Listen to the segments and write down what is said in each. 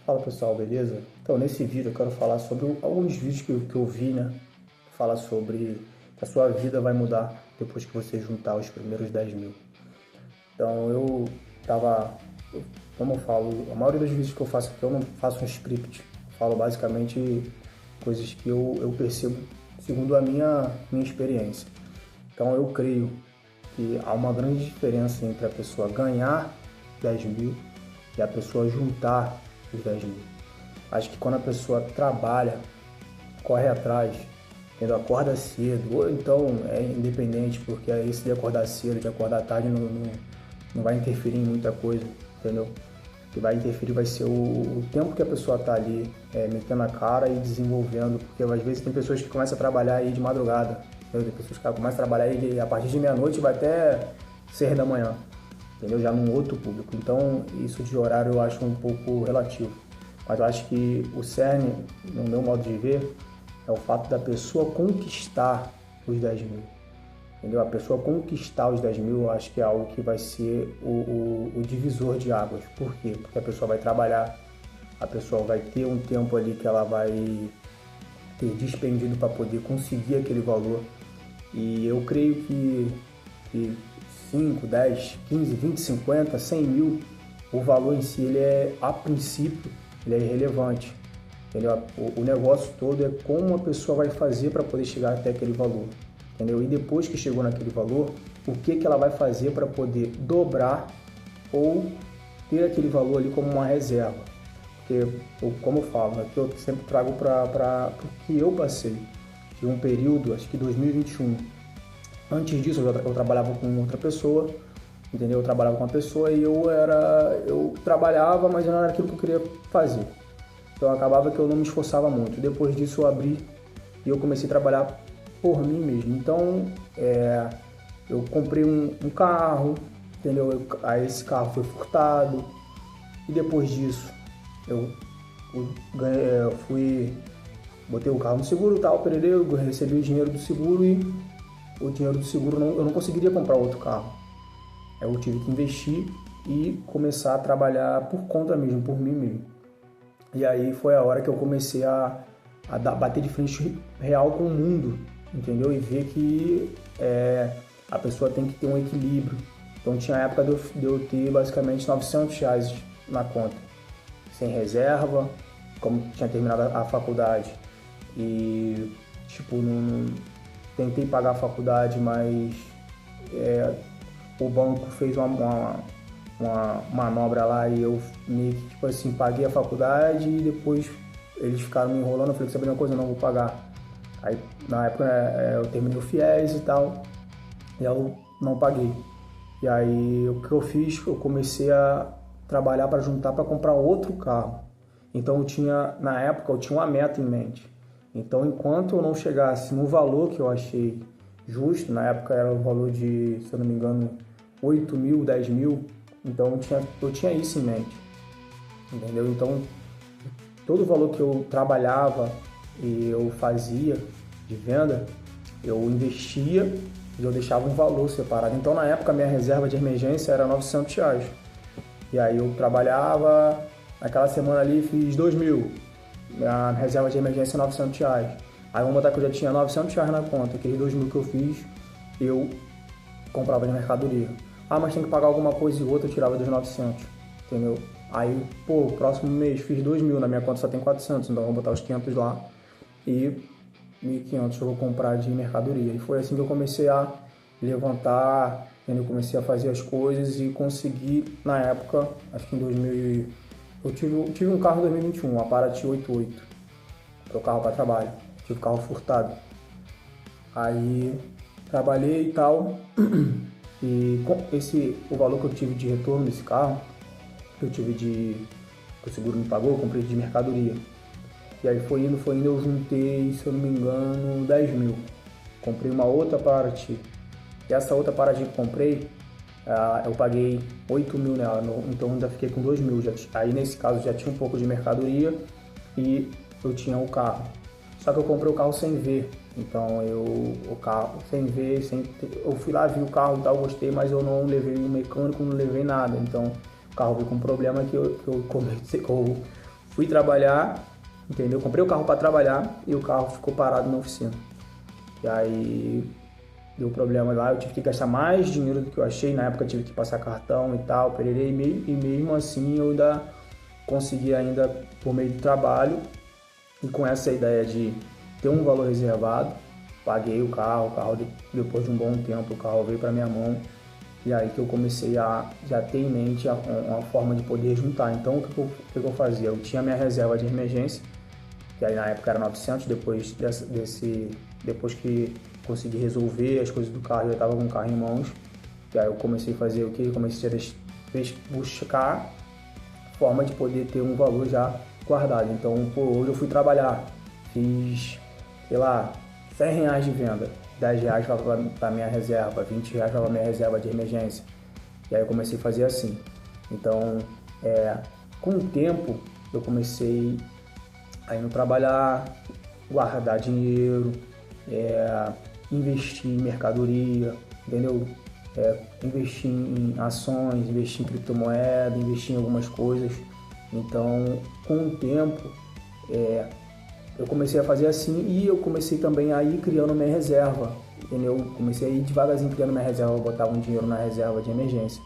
Fala pessoal, beleza? Então nesse vídeo eu quero falar sobre alguns vídeos que eu vi, né? Fala sobre que a sua vida vai mudar depois que você juntar os primeiros 10 mil. Então eu tava, como eu falo, a maioria dos vídeos que eu faço aqui eu não faço um script. Eu falo basicamente coisas que eu percebo segundo a minha experiência. Então eu creio que há uma grande diferença entre a pessoa ganhar 10 mil e a pessoa juntar os 10 mil. Acho que quando a pessoa trabalha, corre atrás, entendeu? Acorda cedo, ou então é independente, porque aí se de acordar cedo, de acordar tarde, não vai interferir em muita coisa, entendeu? O que vai interferir vai ser o tempo que a pessoa está ali metendo a cara e desenvolvendo, porque às vezes tem pessoas que começam a trabalhar aí de madrugada, entendeu? Tem pessoas que começam a trabalhar aí a partir de meia-noite vai até 6 da manhã, entendeu? Já num outro público. Então, isso de horário eu acho um pouco relativo. Mas eu acho que o cerne, no meu modo de ver, é o fato da pessoa conquistar os 10 mil. Entendeu? A pessoa conquistar os 10 mil, eu acho que é algo que vai ser o divisor de águas. Por quê? Porque a pessoa vai trabalhar, a pessoa vai ter um tempo ali que ela vai ter despendido para poder conseguir aquele valor. E eu creio que 5, 10, 15, 20, 50, 100 mil, o valor em si, ele é, a princípio, ele é irrelevante. Entendeu? O negócio todo é como a pessoa vai fazer para poder chegar até aquele valor. Entendeu? E depois que chegou naquele valor, o que ela vai fazer para poder dobrar ou ter aquele valor ali como uma reserva. Porque, como eu falo, aqui eu sempre trago para o que eu passei. De um período, acho que 2021. Antes disso, eu trabalhava com outra pessoa, entendeu? Eu trabalhava com uma pessoa e eu trabalhava, mas não era aquilo que eu queria fazer. Então acabava que eu não me esforçava muito. Depois disso eu abri e eu comecei a trabalhar por mim mesmo. Então eu comprei um carro, entendeu? Aí esse carro foi furtado e depois disso eu botei o carro no seguro, tal, pererei, eu recebi o dinheiro do seguro e o dinheiro do seguro eu não conseguiria comprar outro carro. Eu tive que investir e começar a trabalhar por conta mesmo, por mim mesmo. E aí foi a hora que eu comecei a bater de frente real com o mundo, entendeu? E ver que a pessoa tem que ter um equilíbrio. Então tinha a época de eu ter basicamente R$ 900 na conta, sem reserva, como tinha terminado a faculdade. E tipo, tentei pagar a faculdade, mas o banco fez uma manobra lá e eu meio que, tipo assim, paguei a faculdade e depois eles ficaram me enrolando. Eu falei, sabe uma coisa, não vou pagar. Aí na época eu terminei o FIES e tal, e eu não paguei. E aí o que eu fiz, eu comecei a trabalhar para juntar para comprar outro carro. Então na época eu tinha uma meta em mente. Então enquanto eu não chegasse no valor que eu achei justo, na época era o valor de, se eu não me engano, 8 mil, 10 mil, então eu tinha isso em mente, entendeu? Então todo o valor que eu trabalhava e eu fazia de venda, eu investia e eu deixava um valor separado. Então na época a minha reserva de emergência era R$ 900. E aí eu trabalhava, naquela semana ali fiz 2 mil, minha reserva de emergência é R$ 900. Aí vamos botar que eu já tinha R$ 900 na conta, aqueles 2 mil que eu fiz, eu comprava de mercadoria. Ah, mas tem que pagar alguma coisa e outra, eu tirava dos 900, entendeu? Aí, próximo mês fiz 2 mil, na minha conta só tem 400, então vamos botar os 500 lá e 1.500 eu vou comprar de mercadoria. E foi assim que eu comecei a levantar, entendeu? Comecei a fazer as coisas e consegui, na época, acho que em 2000, eu tive um carro em 2021, um Apache 88, para o carro para trabalho. Tive o carro furtado. Aí trabalhei e tal, e o valor que eu tive de retorno desse carro, que o seguro me pagou, eu comprei de mercadoria. E aí foi indo, eu juntei, se eu não me engano, 10 mil. Comprei uma outra Paraty. E essa outra Paraty que eu comprei, eu paguei 8 mil nela, então ainda fiquei com 2 mil. Aí nesse caso já tinha um pouco de mercadoria e eu tinha o carro. Só que eu comprei o carro sem ver, então o carro sem ver, eu fui lá, vi o carro e tal, gostei, mas eu não levei um mecânico, não levei nada. Então o carro veio com um problema que eu fui trabalhar, entendeu? Comprei o carro para trabalhar e o carro ficou parado na oficina. E aí deu problema lá, eu tive que gastar mais dinheiro do que eu achei, na época eu tive que passar cartão e tal, pererei, e mesmo assim eu ainda consegui ainda por meio do trabalho e com essa ideia de ter um valor reservado, paguei o carro depois de um bom tempo o carro veio para minha mão e aí que eu comecei a já ter em mente uma forma de poder juntar. Então o que eu fazia? Eu tinha minha reserva de emergência, que aí na época era 900, depois que consegui resolver as coisas do carro, eu estava com o carro em mãos, e aí eu comecei a fazer o que? Comecei a buscar forma de poder ter um valor já guardado. Então, pô, hoje eu fui trabalhar, fiz, sei lá, R$100 de venda, R$10 para minha reserva, R$20 para minha reserva de emergência. E aí eu comecei a fazer assim. Então, com o tempo, eu comecei a ir no trabalhar, guardar dinheiro, investir em mercadoria, entendeu? Investir em ações, investir em criptomoeda, investir em algumas coisas. Então, com o tempo, eu comecei a fazer assim e eu comecei também a ir criando minha reserva, entendeu? Comecei a ir devagarzinho criando minha reserva, eu botava um dinheiro na reserva de emergência.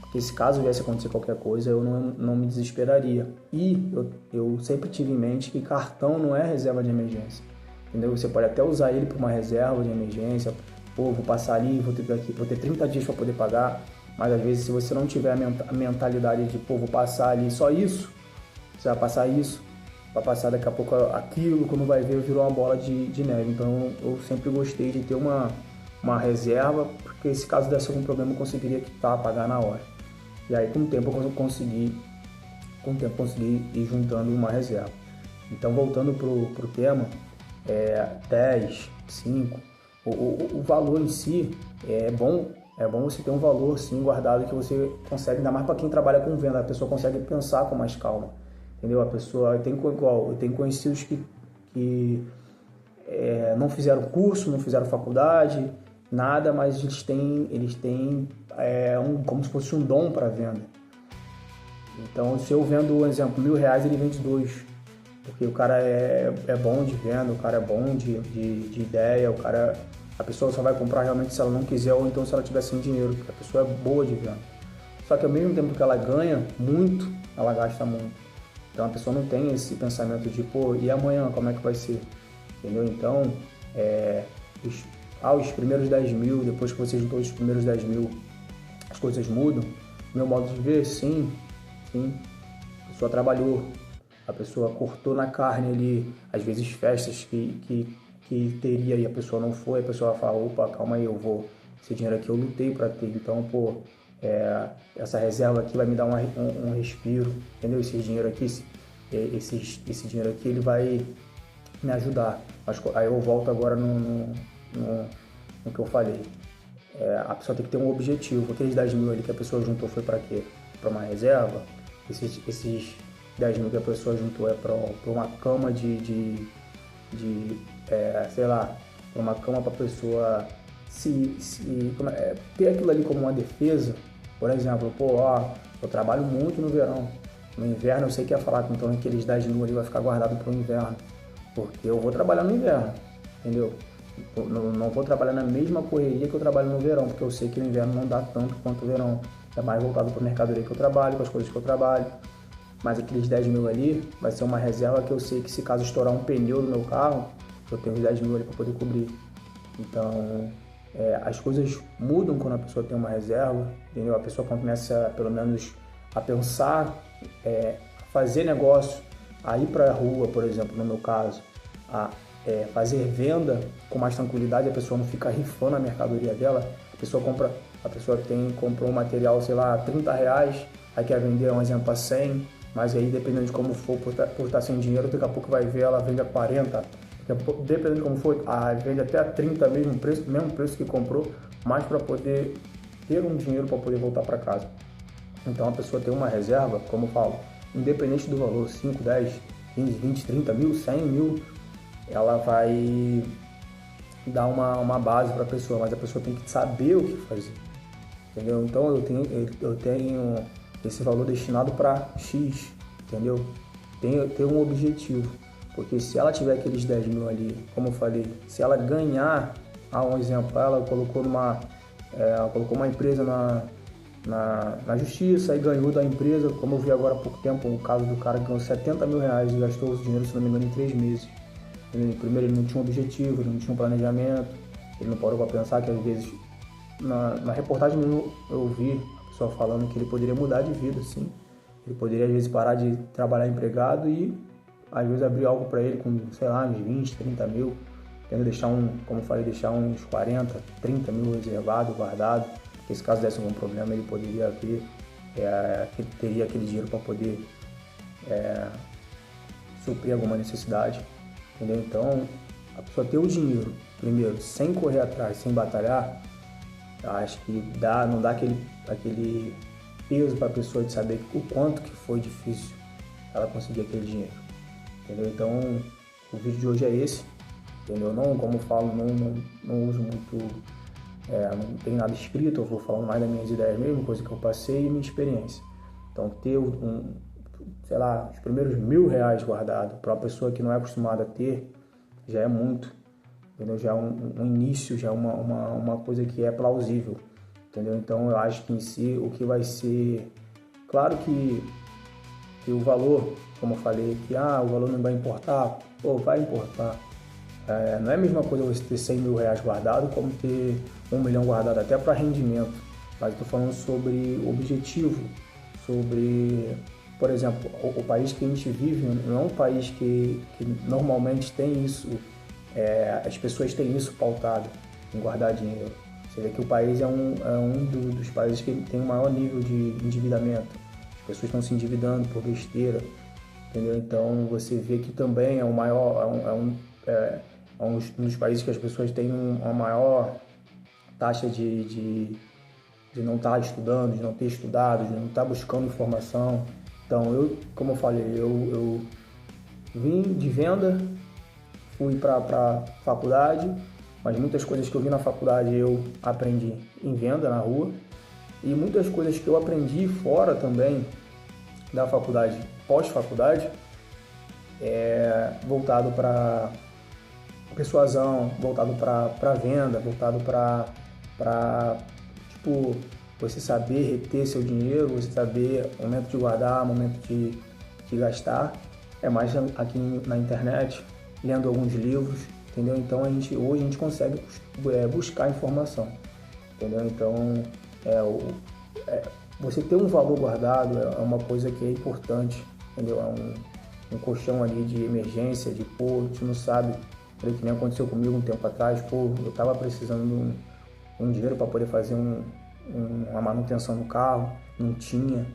Porque se caso viesse acontecer qualquer coisa, eu não me desesperaria. E eu sempre tive em mente que cartão não é reserva de emergência, entendeu? Você pode até usar ele para uma reserva de emergência. Pô, vou passar ali, vou ter 30 dias para poder pagar, mas às vezes se você não tiver a mentalidade de, pô, vou passar ali só isso, você vai passar isso, vai passar daqui a pouco aquilo, quando vai ver, virou uma bola de neve. Então eu sempre gostei de ter uma reserva, porque se caso desse algum problema eu conseguiria quitar, pagar na hora. E aí com o tempo eu consegui ir juntando uma reserva. Então voltando pro tema, 10, 5, o valor em si é bom você ter um valor sim guardado que você consegue, ainda mais para quem trabalha com venda, a pessoa consegue pensar com mais calma, entendeu? A pessoa eu tenho conhecidos que não fizeram curso, não fizeram faculdade, nada, mas eles têm como se fosse um dom para venda. Então, se eu vendo, um exemplo, R$1.000, ele vende 2, porque o cara é bom de venda, o cara é bom de ideia, a pessoa só vai comprar realmente se ela não quiser ou então se ela tiver sem dinheiro, porque a pessoa é boa de venda. Só que ao mesmo tempo que ela ganha muito, ela gasta muito. Então a pessoa não tem esse pensamento de, pô, e amanhã como é que vai ser? Entendeu? Então, os primeiros 10 mil, depois que você juntou os primeiros 10 mil, as coisas mudam. Meu modo de ver, sim, a pessoa trabalhou, a pessoa cortou na carne ali, às vezes festas que teria e a pessoa não foi, a pessoa vai falar, opa, calma aí, esse dinheiro aqui eu lutei para ter, então, pô, essa reserva aqui vai me dar um respiro, entendeu? Esse dinheiro aqui, esse dinheiro aqui, ele vai me ajudar. Mas aí eu volto agora no que eu falei. A pessoa tem que ter um objetivo. Aqueles 10 mil ali que a pessoa juntou foi para quê? Para uma reserva? Esses 10 mil que a pessoa juntou é para uma cama sei lá, uma cama para a pessoa ter aquilo ali como uma defesa. Por exemplo, eu trabalho muito no verão. No inverno eu sei que é fraco, então aqueles 10 mil ali vai ficar guardado para o inverno. Porque eu vou trabalhar no inverno, entendeu? Não vou trabalhar na mesma correria que eu trabalho no verão, porque eu sei que no inverno não dá tanto quanto o verão. É mais voltado para a mercadoria que eu trabalho, para as coisas que eu trabalho. Mas aqueles 10 mil ali vai ser uma reserva que eu sei que se caso estourar um pneu do meu carro, eu tenho os 10 mil ali para poder cobrir. Então, as coisas mudam quando a pessoa tem uma reserva, entendeu? A pessoa começa, pelo menos, a pensar, a fazer negócio, a ir para a rua, por exemplo, no meu caso, a fazer venda com mais tranquilidade, a pessoa não fica rifando a mercadoria dela, comprou um material, sei lá, R$30, aí quer vender, um exemplo, a 100, mas aí dependendo de como for, por estar sem dinheiro, daqui a pouco vai ver, ela vende a 40, dependendo de como for, vende até a 30, mesmo preço que comprou, mas para poder ter um dinheiro para poder voltar para casa. Então a pessoa tem uma reserva, como eu falo, independente do valor, 5, 10, 15, 20, 30 mil, 100 mil, ela vai dar uma base para a pessoa, mas a pessoa tem que saber o que fazer, entendeu? Então eu tenho esse valor destinado para X, entendeu? ter um objetivo. Porque se ela tiver aqueles 10 mil ali, como eu falei, se ela ganhar, um exemplo, ela colocou uma empresa na justiça e ganhou da empresa, como eu vi agora há pouco tempo, o caso do cara que ganhou 70 mil reais e gastou o dinheiro, se não me engano, em 3 meses. Primeiro, ele não tinha um objetivo, ele não tinha um planejamento, ele não parou para pensar que às vezes, na reportagem eu vi a pessoa falando que ele poderia mudar de vida, sim. Ele poderia às vezes parar de trabalhar empregado e às vezes abrir algo para ele com, sei lá, uns 20, 30 mil, tendo como eu falei, deixar uns 40, 30 mil reservado, guardado, porque se caso desse algum problema ele poderia ver, teria aquele dinheiro para poder suprir alguma necessidade, entendeu? Então, a pessoa ter o dinheiro, primeiro, sem correr atrás, sem batalhar, acho que não dá aquele peso para a pessoa de saber o quanto que foi difícil ela conseguir aquele dinheiro, entendeu? Então, o vídeo de hoje é esse, entendeu? Não, como eu falo, não uso muito, não tem nada escrito, eu vou falando mais das minhas ideias mesmo, coisa que eu passei e minha experiência. Então, ter sei lá, os primeiros R$1.000 guardado para uma pessoa que não é acostumada a ter, já é muito, entendeu? Já é um início, já é uma coisa que é plausível, entendeu? Então, eu acho que em si, o que vai ser... Claro que o valor, como eu falei, que o valor não vai importar, vai importar. Não é a mesma coisa você ter 100 mil reais guardado como ter 1 milhão guardado, até para rendimento. Mas estou falando sobre objetivo, sobre, por exemplo, o país que a gente vive não é um país que normalmente tem isso, as pessoas têm isso pautado em guardar dinheiro. Você vê que o país é um dos países que tem o maior nível de endividamento. As pessoas estão se endividando por besteira, entendeu? Então você vê que também é um dos países que as pessoas têm uma maior taxa de não estar estudando, de não ter estudado, de não estar buscando informação. Então, como eu falei, eu vim de venda, fui para faculdade, mas muitas coisas que eu vi na faculdade eu aprendi em venda na rua, e muitas coisas que eu aprendi fora também da faculdade, pós-faculdade, voltado para persuasão, voltado para venda, voltado para tipo, você saber reter seu dinheiro, você saber o momento de guardar, o momento de gastar. É mais aqui na internet, lendo alguns livros, entendeu? Então hoje a gente consegue buscar informação, entendeu? Então você ter um valor guardado é uma coisa que é importante, entendeu? É um colchão ali de emergência, de você não sabe, que nem aconteceu comigo um tempo atrás, eu estava precisando de um dinheiro para poder fazer uma manutenção no carro, não tinha,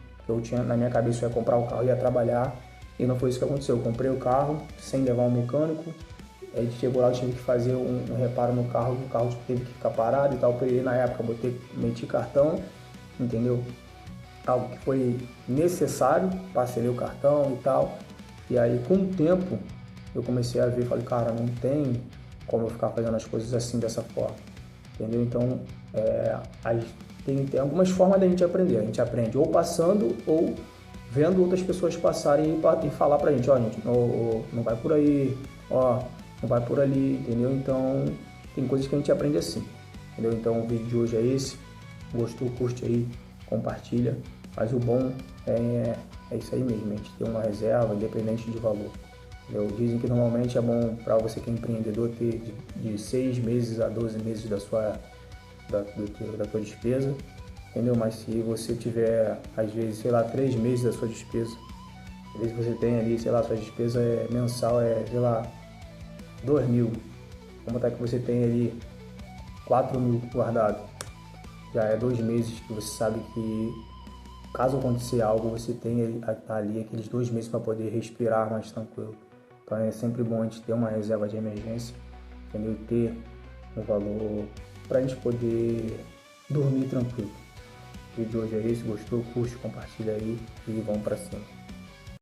na minha cabeça eu ia comprar o carro e ia trabalhar, e não foi isso que aconteceu. Eu comprei o carro sem levar um mecânico, aí chegou lá, eu tive que fazer um reparo no carro, o carro teve que ficar parado e tal. Eu peguei na época, meti cartão, entendeu? Algo que foi necessário, parcelei o cartão e tal, e aí com o tempo eu comecei a ver, falei, cara, não tem como eu ficar fazendo as coisas assim, dessa forma, entendeu? Então, tem algumas formas da gente aprender. A gente aprende ou passando ou vendo outras pessoas passarem e falar pra gente, gente, não vai por aí, não vai por ali, entendeu? Então, tem coisas que a gente aprende assim, entendeu? Então, o vídeo de hoje é esse. Gostou, curte aí, compartilha. Mas o bom é isso aí mesmo, a gente ter uma reserva independente de valor. Entendeu? Dizem que normalmente é bom para você que é empreendedor ter de 6 meses a 12 meses da tua despesa, entendeu? Mas se você tiver, às vezes, sei lá, 3 meses da sua despesa, às vezes você tem ali, sei lá, sua despesa mensal sei lá, 2 mil, como tá que você tem ali 4 mil guardado, já é 2 meses que você sabe que caso acontecer algo, você tem ali aqueles 2 meses para poder respirar mais tranquilo. Então é sempre bom a gente ter uma reserva de emergência, entendeu? Ter um valor para a gente poder dormir tranquilo. O vídeo de hoje é esse, gostou, curte, compartilha aí e vamos para cima.